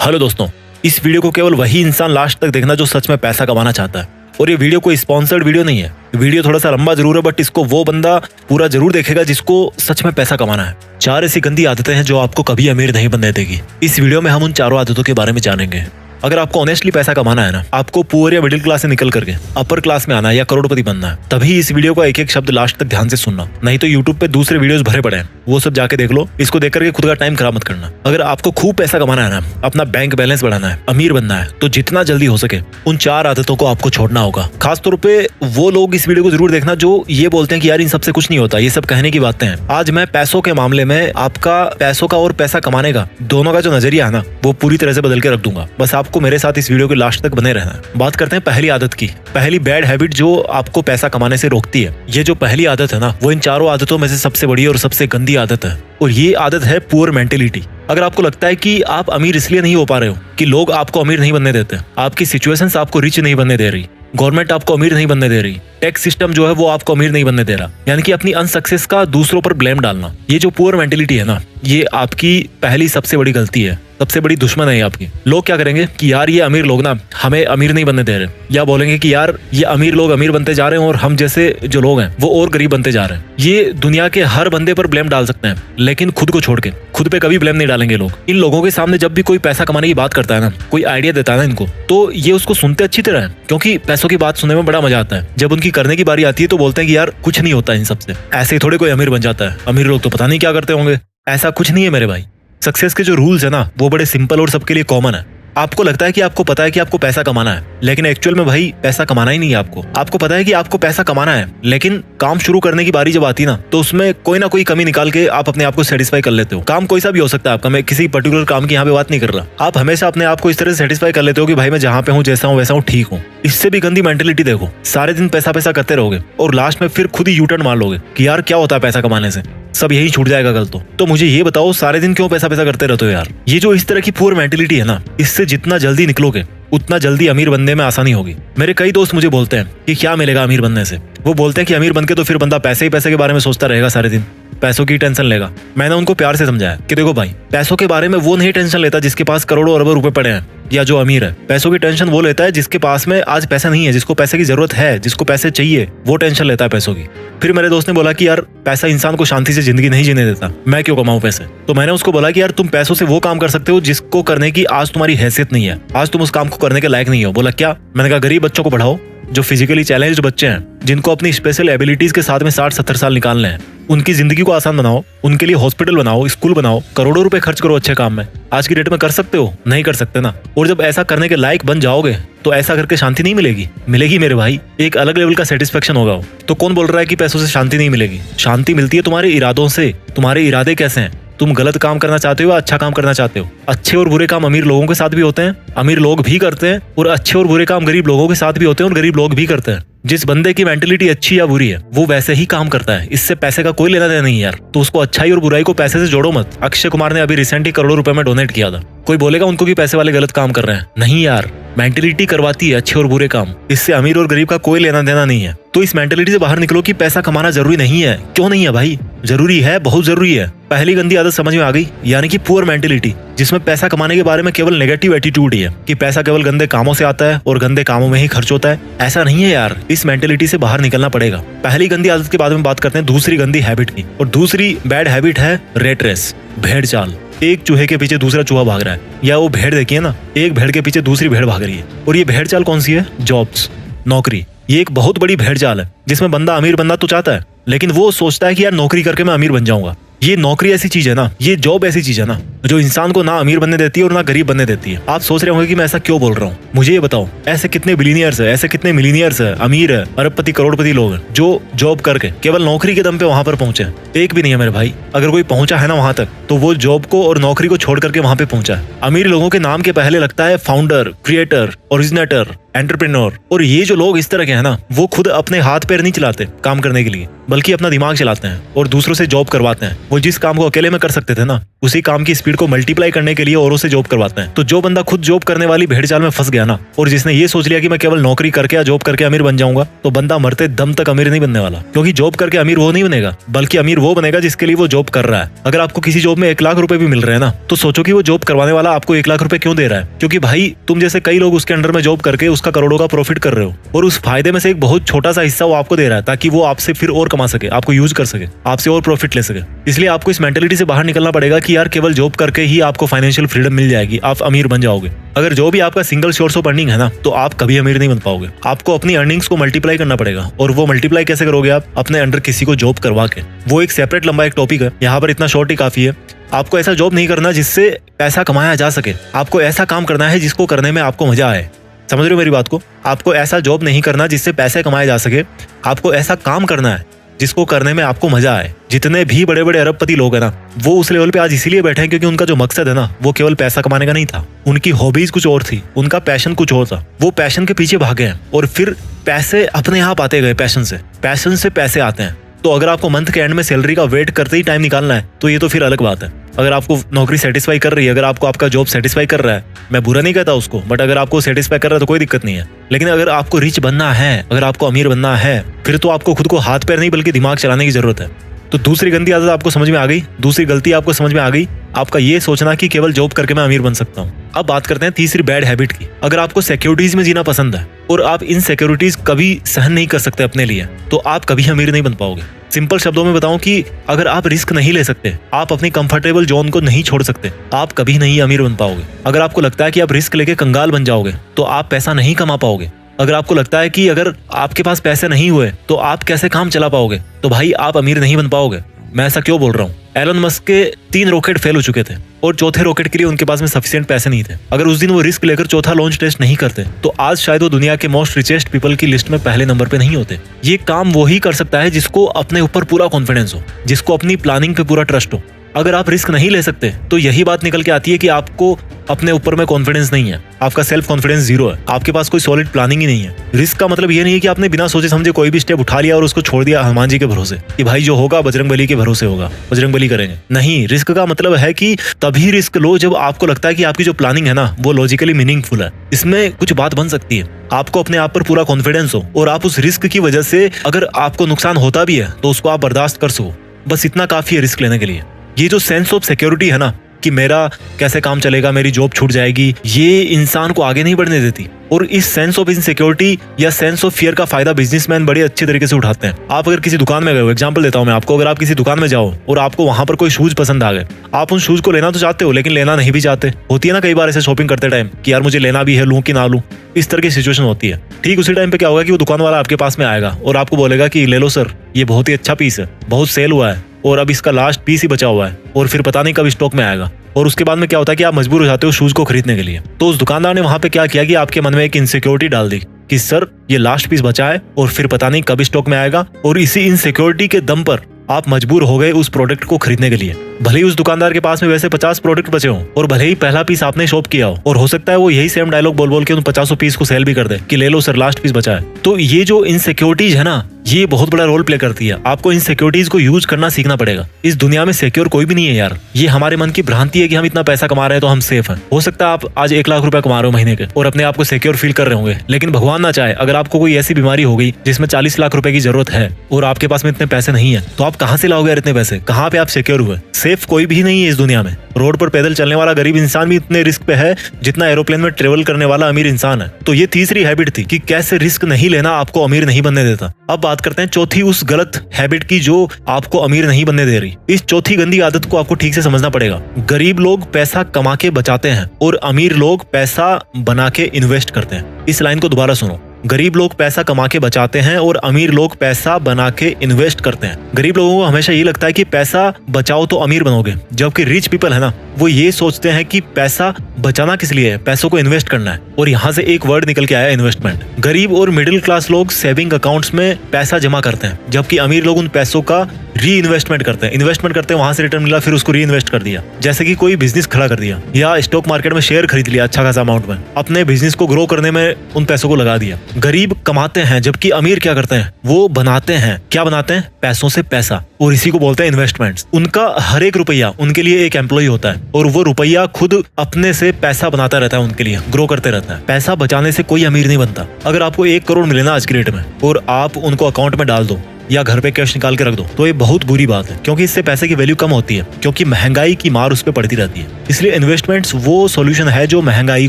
Hello दोस्तों, इस video को केवल वही इंसान लास्ट तक देखना जो सच में पैसा कमाना चाहता है। और ये वीडियो कोई स्पॉन्सर्ड वीडियो नहीं है। वीडियो थोड़ा सा लंबा जरूर है, बट इसको वो बंदा पूरा जरूर देखेगा जिसको सच में पैसा कमाना है। 4 ऐसी गंदी आदतें हैं जो आपको कभी अमीर नहीं बनने देगी। इस वीडियो में हम उन 4 आदतों के बारे में जानेंगे। अगर आपको ऑनेस्टली पैसा कमाना है ना, आपको पुअर या मिडिल क्लास से निकल करके अपर क्लास में आना है या करोड़पति बनना है, तभी इस वीडियो का एक एक शब्द लास्ट तक ध्यान से सुनना। नहीं तो यूट्यूब पे दूसरे वीडियोस भरे पड़े हैं, वो सब जाके देख लो। इसको देख करके खुद का टाइम खराब मत करना। अगर आपको खूब पैसा कमाना है ना, अपना बैंक बैलेंस बढ़ाना है, अमीर बनना है, तो जितना जल्दी हो सके उन 4 आदतों को आपको छोड़ना होगा। खासतौर पे वो लोग इस वीडियो को जरूर देखना जो ये बोलते हैं कि यार इन सबसे कुछ नहीं होता, ये सब कहने की बातें हैं। आज मैं पैसों के मामले में आपका पैसों का और पैसा कमाने का दोनों का जो नजरिया है ना, वो पूरी तरह से बदल के रख दूंगा। बस आपको मेरे साथ इस वीडियो के लास्ट तक बने रहना है। बात करते हैं पहली आदत की। पहली बैड हैबिट जो आपको पैसा कमाने से रोकती है। ये जो पहली आदत है ना, वो इन 4 आदतों में से सबसे बड़ी और सबसे गंदी आदत है। और ये आदत है पुअर मेंटेलिटी। अगर आपको लगता है कि आप अमीर इसलिए नहीं हो पा रहे हो कि लोग आपको अमीर नहीं बनने देते, आपकी सिचुएशंस आपको रिच नहीं बनने दे रही, गवर्नमेंट आपको अमीर नहीं बनने दे रही, टैक्स सिस्टम जो है वो आपको अमीर नहीं बनने दे रहा, यानी कि अपनी अनसक्सेस का दूसरों पर ब्लेम डालना, ये जो पुअर मेंटेलिटी है ना, ये आपकी पहली सबसे बड़ी गलती है, सबसे बड़ी दुश्मन है आपकी। लोग क्या करेंगे कि यार ये अमीर लोग ना हमें अमीर नहीं बनने दे रहे, या बोलेंगे कि यार ये अमीर लोग अमीर बनते जा रहे हैं और हम जैसे जो लोग हैं वो और गरीब बनते जा रहे हैं। ये दुनिया के हर बंदे पर ब्लेम डाल सकते हैं, लेकिन खुद को छोड़ के खुद पे कभी ब्लेम नहीं डालेंगे लोग। इन लोगों के सामने जब भी कोई पैसा कमाने की बात करता है ना, कोई आइडिया देता है ना इनको, तो ये उसको सुनते अच्छी तरह है, क्योंकि पैसों की बात सुनने में बड़ा मजा आता है। जब उनकी करने की बारी आती है तो बोलते हैं कि यार कुछ नहीं होता इन सबसे, ऐसे ही थोड़े कोई अमीर बन जाता है, अमीर लोग तो पता नहीं क्या करते होंगे। ऐसा कुछ नहीं है मेरे भाई। सक्सेस के जो रूल्स है ना, वो बड़े सिंपल और सबके लिए कॉमन है। आपको लगता है कि आपको पता है कि आपको पैसा कमाना है, लेकिन एक्चुअल में भाई पैसा कमाना ही नहीं है आपको। आपको पता है कि आपको पैसा कमाना है, लेकिन काम शुरू करने की बारी जब आती है ना, तो उसमें कोई ना कोई कमी निकाल के आप अपने आप को सेटिस्फाई कर लेते हो। काम कोई सा भी हो सकता है आपका, मैं किसी पर्टिकुलर काम की यहाँ पे बात नहीं कर रहा। आप हमेशा अपने आप को इस तरह से सेटिस्फाई कर लेते हो कि भाई मैं जहाँ पे हूँ, जैसा हूँ वैसा हूँ, ठीक हूँ। इससे भी गंदी मेंटेलिटी देखो, सारे दिन पैसा पैसा करते रहोगे और लास्ट में फिर खुद ही यूटर्न मार लोगे कि यार क्या होता है पैसा कमाने से, सब यही छूट जाएगा कल तो मुझे ये बताओ सारे दिन क्यों पैसा पैसा करते रहते हो यार। ये जो इस तरह की पुअर मेंटेलिटी है ना, इससे जितना जल्दी निकलोगे उतना जल्दी अमीर बनने में आसानी होगी। मेरे कई दोस्त मुझे बोलते हैं कि क्या मिलेगा अमीर बनने से। वो बोलते हैं कि अमीर बनके तो फिर बंदा पैसे ही पैसे के बारे में सोचता रहेगा, सारे दिन पैसों की टेंशन लेगा। मैंने उनको प्यार से समझाया कि देखो भाई, पैसों के बारे में वो नहीं टेंशन लेता जिसके पास करोड़ों अरबों रुपए पड़े हैं या जो अमीर है। पैसों की टेंशन वो लेता है जिसके पास में आज पैसा नहीं है, जिसको पैसे की जरूरत है, जिसको पैसे चाहिए, वो टेंशन लेता है पैसों की। फिर मेरे दोस्त ने बोला कि यार पैसा इंसान को शांति से जिंदगी नहीं जीने देता, मैं क्यों कमाऊं पैसे। तो मैंने उसको बोला कि यार तुम पैसों से वो काम कर सकते हो जिसको करने की आज तुम्हारी हैसियत नहीं है, आज तुम उस काम को करने के लायक नहीं हो। बोला क्या? मैंने कहा गरीब बच्चों को पढ़ाओ, जो फिजिकली चैलेंज्ड बच्चे हैं, जिनको अपनी स्पेशल एबिलिटीज के साथ में 60-70 साल निकालने हैं, उनकी जिंदगी को आसान बनाओ, उनके लिए हॉस्पिटल बनाओ, स्कूल बनाओ, करोड़ों रुपए खर्च करो अच्छे काम में। आज की डेट में कर सकते हो? नहीं कर सकते ना। और जब ऐसा करने के लायक बन जाओगे तो ऐसा करके शांति नहीं मिलेगी, मिलेगी मेरे भाई, एक अलग लेवल का सेटिस्फेक्शन होगा। तो कौन बोल रहा है कि पैसों से शांति नहीं मिलेगी? शांति मिलती है तुम्हारे इरादों से। तुम्हारे इरादे कैसे हैं? तुम गलत काम करना चाहते हो या अच्छा काम करना चाहते हो? अच्छे और बुरे काम अमीर लोगों के साथ भी होते हैं, अमीर लोग भी करते हैं, और अच्छे और बुरे काम गरीब लोगों के साथ भी होते हैं और गरीब लोग भी करते हैं। जिस बंदे की मेंटेलिटी अच्छी या बुरी है वो वैसे ही काम करता है, इससे पैसे का कोई लेना देना नहीं यार। तो उसको अच्छाई और बुराई को पैसे से जोड़ो मत। अक्षय कुमार ने अभी रिसेंटली करोड़ों रुपए में डोनेट किया था। कोई बोलेगा उनको कि पैसे वाले गलत काम कर रहे हैं? नहीं यार, मेंटेलिटी करवाती है अच्छे और बुरे काम, इससे अमीर और गरीब का कोई लेना देना नहीं है। तो इस मेंटेलिटी से बाहर निकलो कि पैसा कमाना जरूरी नहीं है। क्यों नहीं है भाई? जरूरी है, बहुत जरूरी है। पहली गंदी आदत समझ में आ गई, यानी कि पुअर मेंटेलिटी, जिसमें पैसा कमाने के बारे में केवल नेगेटिव एटीट्यूड ही है कि पैसा केवल गंदे कामों से आता है और गंदे कामों में ही खर्च होता है। ऐसा नहीं है यार, इस मेंटेलिटी से बाहर निकलना पड़ेगा। पहली गंदी आदत के बाद में बात करते हैं दूसरी गंदी हैबिट की। और दूसरी बैड हैबिट है रेट रेस, भेड़ चाल। एक चूहे के पीछे दूसरा चूहा भाग रहा है, या वो भेड़ देखिए ना, एक भेड़ के पीछे दूसरी भेड़ भाग रही है। और ये भेड़ चाल कौन सी है? जॉब्स, नौकरी। ये एक बहुत बड़ी भेड़ चाल है जिसमें बंदा अमीर बनना तो चाहता है, लेकिन वो सोचता है कि यार नौकरी करके मैं अमीर बन जाऊंगा। ये नौकरी ऐसी चीज है ना, ये जॉब ऐसी चीज है ना, जो इंसान को ना अमीर बनने देती है और ना गरीब बनने देती है। आप सोच रहे होंगे कि मैं ऐसा क्यों बोल रहा हूँ। मुझे ये बताओ, ऐसे कितने बिलियनियर्स है, ऐसे कितने मिलीनियर्स है, अमीर है, अरबपति करोड़पति लोग हैं जो जॉब करके केवल नौकरी के दम पे वहां पर पहुंचे? एक भी नहीं है मेरे भाई। अगर कोई पहुंचा है ना वहां तक, तो वो जॉब को और नौकरी को छोड़ करके वहां पे पहुंचा है। अमीर लोगों के नाम के पहले लगता है फाउंडर, क्रिएटर, ओरिजिनेटर, एंटरप्रेन्योर। और ये जो लोग इस तरह के हैं ना, वो खुद अपने हाथ पैर नहीं चलाते काम करने के लिए, बल्कि अपना दिमाग चलाते हैं और दूसरों से जॉब करवाते हैं। वो जिस काम को अकेले में कर सकते थे ना, उसी काम की स्पीड को मल्टीप्लाई करने के लिए औरों से जॉब करवाते हैं। तो जो बंदा खुद जॉब करने वाली भेड़ चाल में फंस गया ना, और जिसने ये सोच लिया कि मैं केवल नौकरी करके या जॉब करके अमीर बन जाऊंगा, तो बंदा मरते दम तक अमीर नहीं बनने वाला। क्योंकि जॉब करके अमीर वो नहीं बनेगा, बल्कि अमीर वो बनेगा जिसके लिए वो जॉब कर रहा है। अगर आपको किसी जॉब में 1 लाख रुपए भी मिल रहे हैं ना, तो सोचो कि वो जॉब करवाने वाला आपको 1 लाख रुपए क्यों दे रहा है। क्योंकि भाई तुम जैसे कई लोग उसके अंडर में जॉब करके उसका करोड़ों का प्रॉफिट कर रहे हो, और उस फायदे में से एक बहुत छोटा सा हिस्सा वो आपको दे रहा है, ताकि वो आपसे फिर और कमा सके, आपको यूज कर सके, आपसे और प्रॉफिट ले सके। इसलिए आपको इस मेंटेलिटी से बाहर निकलना पड़ेगा कि यार केवल जॉब करके ही आपको फाइनेंशियल फ्रीडम मिल जाएगी, आप अमीर बन जाओगे। अगर जो भी आपका सिंगल सोर्स ऑफ अर्निंग है ना, तो आप कभी अमीर नहीं बन पाओगे। आपको अपनी अर्निंग्स को मल्टीप्लाई करना पड़ेगा। और वो मल्टीप्लाई कैसे करोगे आप? अपने अंडर किसी को जॉब करवा के। वो एक सेपरेट लंबा एक टॉपिक है, यहाँ पर इतना शॉर्ट ही काफी है। आपको ऐसा जॉब नहीं करना जिससे पैसा कमाया जा सके। आपको ऐसा काम करना है जिसको करने में आपको मजा आए। समझ रहे हो मेरी बात को? आपको ऐसा जॉब नहीं करना जिससे पैसे कमाए जा सके। आपको ऐसा काम करना है जिसको करने में आपको मजा आए। जितने भी बड़े बड़े अरबपति लोग हैं ना, वो उस लेवल पे आज इसीलिए बैठे हैं क्योंकि उनका जो मकसद है ना, वो केवल पैसा कमाने का नहीं था। उनकी हॉबीज कुछ और थी, उनका पैशन कुछ और था। वो पैशन के पीछे भागे हैं और फिर पैसे अपने आप आते गए। पैशन से पैसे आते हैं। तो अगर आपको मंथ के एंड में सैलरी का वेट करते ही टाइम निकालना है, तो ये तो फिर अलग बात है। अगर आपको नौकरी सेटिस्फाई कर रही है, अगर आपको आपका जॉब सेटिस्फाई कर रहा है, मैं बुरा नहीं कहता उसको, बट अगर आपको सेटिस्फाई कर रहा है तो कोई दिक्कत नहीं है। लेकिन अगर आपको रिच बनना है, अगर आपको अमीर बनना है, फिर तो आपको खुद को हाथ पैर नहीं बल्कि दिमाग चलाने की जरूरत है। तो दूसरी गंदी आदत आपको समझ में आ गई, दूसरी गलती आपको समझ में आ गई, आपका ये सोचना कि केवल जॉब करके मैं अमीर बन सकता हूँ। अब बात करते हैं तीसरी बैड हैबिट की। अगर आपको सिक्योरिटीज में जीना पसंद है और आप इन सिक्योरिटीज कभी सहन नहीं कर सकते अपने लिए, तो आप कभी अमीर नहीं बन पाओगे। सिंपल शब्दों में बताऊं कि अगर आप रिस्क नहीं ले सकते, आप अपनी कंफर्टेबल जोन को नहीं छोड़ सकते, आप कभी नहीं अमीर बन पाओगे। अगर आपको लगता है कि आप रिस्क लेके कंगाल बन जाओगे, तो आप पैसा नहीं कमा पाओगे। अगर आपको लगता है कि अगर आपके पास पैसे नहीं हुए तो आप कैसे काम चला पाओगे, तो भाई आप अमीर नहीं बन पाओगे। मैं ऐसा क्यों बोल रहा हूँ? एलन मस्क के 3 रॉकेट फेल हो चुके थे और चौथे रॉकेट के लिए उनके पास में सफिशिएंट पैसे नहीं थे। अगर उस दिन वो रिस्क लेकर चौथा लॉन्च टेस्ट नहीं करते, तो आज शायद वो दुनिया के मोस्ट रिचेस्ट पीपल की लिस्ट में पहले नंबर पे नहीं होते। ये काम वही कर सकता है जिसको अपने ऊपर पूरा कॉन्फिडेंस हो, जिसको अपनी प्लानिंग पे पूरा ट्रस्ट हो। अगर आप रिस्क नहीं ले सकते, तो यही बात निकल के आती है कि आपको अपने ऊपर में कॉन्फिडेंस नहीं है, आपका सेल्फ कॉन्फिडेंस 0 है, आपके पास कोई सॉलिड प्लानिंग ही नहीं है। रिस्क का मतलब ये नहीं है कि आपने बिना सोचे समझे कोई भी स्टेप उठा लिया और उसको छोड़ दिया हनुमान जी के भरोसे कि भाई जो होगा बजरंगबली के भरोसे होगा, बजरंगबली करेंगे। नहीं, रिस्क का मतलब है कि तभी रिस्क लो जब आपको लगता है कि आपकी जो प्लानिंग है ना, वो लॉजिकली मीनिंगफुल है, इसमें कुछ बात बन सकती है, आपको अपने आप पर पूरा कॉन्फिडेंस हो और आप उस रिस्क की वजह से अगर आपको नुकसान होता भी है तो उसको आप बर्दाश्त कर सको। बस इतना काफी है रिस्क लेने के लिए। ये जो सेंस ऑफ सिक्योरिटी है ना, कि मेरा कैसे काम चलेगा, मेरी जॉब छूट जाएगी, ये इंसान को आगे नहीं बढ़ने देती। और इस सेंस ऑफ इनसिक्योरिटी या सेंस ऑफ फियर का फायदा बिजनेसमैन बड़े अच्छे तरीके से उठाते हैं। आप अगर किसी दुकान में गए हो, एग्जांपल देता हूं मैं आपको, अगर आप किसी दुकान में जाओ और आपको वहां पर कोई शूज पसंद आ गए, आप उन शूज को लेना तो चाहते हो लेकिन लेना नहीं भी चाहते। होती है ना कई बार ऐसे शॉपिंग करते टाइम कि यार मुझे लेना भी है, लूं कि ना लूं, इस तरह की सिचुएशन होती है। ठीक उसी टाइम पे क्या होगा कि वो दुकान वाला आपके पास में आएगा और आपको बोलेगा कि ले लो सर, ये बहुत ही अच्छा पीस है, बहुत सेल हुआ है और अब इसका लास्ट पीस ही बचा हुआ है और फिर पता नहीं कब स्टॉक में आएगा। और उसके बाद में क्या होता है कि आप मजबूर हो जाते हो शूज को खरीदने के लिए। तो उस दुकानदार ने वहां पे क्या किया कि आपके मन में एक इनसिक्योरिटी डाल दी कि सर ये लास्ट पीस बचा है और फिर पता नहीं कब स्टॉक में आएगा, और इसी इनसिक्योरिटी के दम पर आप मजबूर हो गए उस प्रोडक्ट को खरीदने के लिए। भले ही उस दुकानदार के पास में वैसे 50 प्रोडक्ट बचे हों और भले ही पहला पीस आपने शॉप किया हो, और हो सकता है वो यही सेम डायलॉग बोल बोल के उन 50 पीस को सेल भी कर दे कि ले लो सर लास्ट पीस बचा है। तो ये जो इनसिक्योरिटीज है ना, ये बहुत बड़ा रोल प्ले करती है। आपको इन सिक्योरिटीज को यूज करना सीखना पड़ेगा। इस दुनिया में सिक्योर कोई भी नहीं है यार। ये हमारे मन की भ्रांति है कि हम इतना पैसा कमा रहे हैं तो हम सेफ हैं। हो सकता है आप आज 1 लाख रुपए कमा रहे हो महीने के और अपने आप को सिक्योर फील कर रहे होंगे, लेकिन भगवान ना चाहे अगर आपको कोई ऐसी बीमारी हो गई जिसमें 40 लाख रुपए की जरूरत है और आपके पास में इतने पैसे नहीं है, तो आप कहां से लाओगे यार इतने पैसे? कहां पे आप सिक्योर हुए? सेफ कोई भी नहीं है इस दुनिया में। रोड पर पैदल चलने वाला गरीब इंसान भी इतने रिस्क पे है जितना एरोप्लेन में ट्रेवल करने वाला अमीर इंसान है। तो ये तीसरी हैबिट थी कि कैसे रिस्क नहीं लेना आपको अमीर नहीं बनने देता। अब बात करते हैं चौथी उस गलत हैबिट की जो आपको अमीर नहीं बनने दे रही। इस चौथी गंदी आदत को आपको ठीक से समझना पड़ेगा। गरीब लोग पैसा कमा के बचाते हैं और अमीर लोग पैसा बना के इन्वेस्ट करते हैं। इस लाइन को दोबारा सुनो। गरीब लोग पैसा कमा के बचाते हैं और अमीर लोग पैसा बना के इन्वेस्ट करते हैं। गरीब लोगों को हमेशा ये लगता है कि पैसा बचाओ तो अमीर बनोगे, जबकि रिच पीपल है ना, वो ये सोचते हैं कि पैसा बचाना किस लिए है, पैसों को इन्वेस्ट करना है। और यहाँ से एक वर्ड निकल के आया, इन्वेस्टमेंट। गरीब और मिडिल क्लास लोग सेविंग अकाउंट्स में पैसा जमा करते हैं, जबकि अमीर लोग उन पैसों का री इन्वेस्टमेंट करते हैं। इन्वेस्टमेंट करते हैं, वहां से रिटर्न मिला, फिर उसको री इन्वेस्ट कर दिया। जैसे कि कोई बिजनेस खड़ा कर दिया या स्टॉक मार्केट में शेयर खरीद लिया अच्छा खासा अमाउंट में, अपने बिजनेस को ग्रो करने में उन पैसों को लगा दिया। गरीब कमाते हैं, जबकि अमीर क्या करते हैं, वो बनाते हैं। क्या बनाते हैं? पैसों से पैसा, और इसी को बोलते हैं इन्वेस्टमेंट्स। उनका हर एक रुपया उनके लिए एक एम्प्लॉय होता है, और वो रुपया खुद अपने से पैसा बनाता रहता है, उनके लिए ग्रो करते रहता है। पैसा बचाने से कोई अमीर नहीं बनता। अगर आपको 1 करोड़ मिले ना आज की डेट में, और आप उनको अकाउंट में डाल दो या घर पे कैश निकाल के रख दो, तो ये बहुत बुरी बात है, क्योंकि इससे पैसे की वैल्यू कम होती है, क्योंकि महंगाई की मार उस पर पड़ती रहती है। इसलिए इन्वेस्टमेंट्स वो सॉल्यूशन है जो महंगाई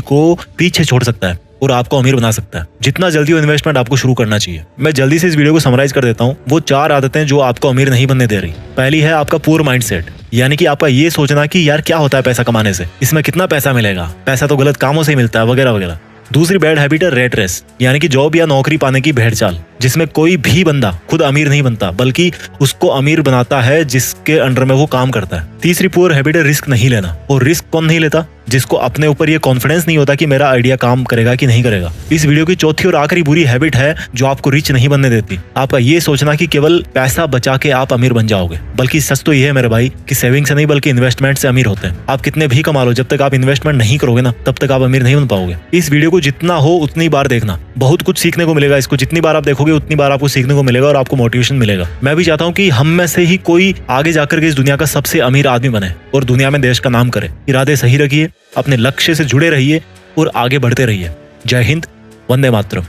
को पीछे छोड़ सकता है और आपको अमीर बना सकता है। जितना जल्दी वो इन्वेस्टमेंट आपको शुरू करना चाहिए। मैं जल्दी से इस वीडियो को समराइज कर देता हूँ। वो 4 आदतें जो आपको अमीर नहीं बनने दे रही। पहली है आपका पुअर माइंडसेट, यानी कि आपका ये सोचना कि यार क्या होता है पैसा कमाने से, इसमें कितना पैसा मिलेगा, पैसा तो गलत कामों से ही मिलता है, वगैरह वगैरह। दूसरी बैड हैबिट है रेट रेस, यानी कि जॉब या नौकरी पाने की भेड़ चाल, जिसमें कोई भी बंदा खुद अमीर नहीं बनता, बल्कि उसको अमीर बनाता है जिसके अंडर में वो काम करता है। तीसरी पुअर हैबिट है रिस्क नहीं लेना। और रिस्क कौन नहीं लेता? जिसको अपने ऊपर ये कॉन्फिडेंस नहीं होता कि मेरा आइडिया काम करेगा कि नहीं करेगा। इस वीडियो की चौथी और आखिरी बुरी हैबिट है जो आपको रिच नहीं बनने देती, आपका ये सोचना कि केवल पैसा बचा के आप अमीर बन जाओगे। बल्कि सच तो ये है मेरे भाई कि सेविंग से नहीं बल्कि इन्वेस्टमेंट से अमीर होते हैं। आप कितने भी कमा लो, जब तक आप इन्वेस्टमेंट नहीं करोगे ना, तब तक आप अमीर नहीं बन पाओगे। इस वीडियो को जितना हो उतनी बार देखना, बहुत कुछ सीखने को मिलेगा। इसको जितनी बार आप देखोगे उतनी बार आपको सीखने को मिलेगा और आपको मोटिवेशन मिलेगा। मैं भी चाहता हूँ कि हम में से ही कोई आगे जाकर के इस दुनिया का सबसे अमीर आदमी बने और दुनिया में देश का नाम करे। इरादे सही रखिए, अपने लक्ष्य से जुड़े रहिए और आगे बढ़ते रहिए। जय हिंद, वंदे मातरम।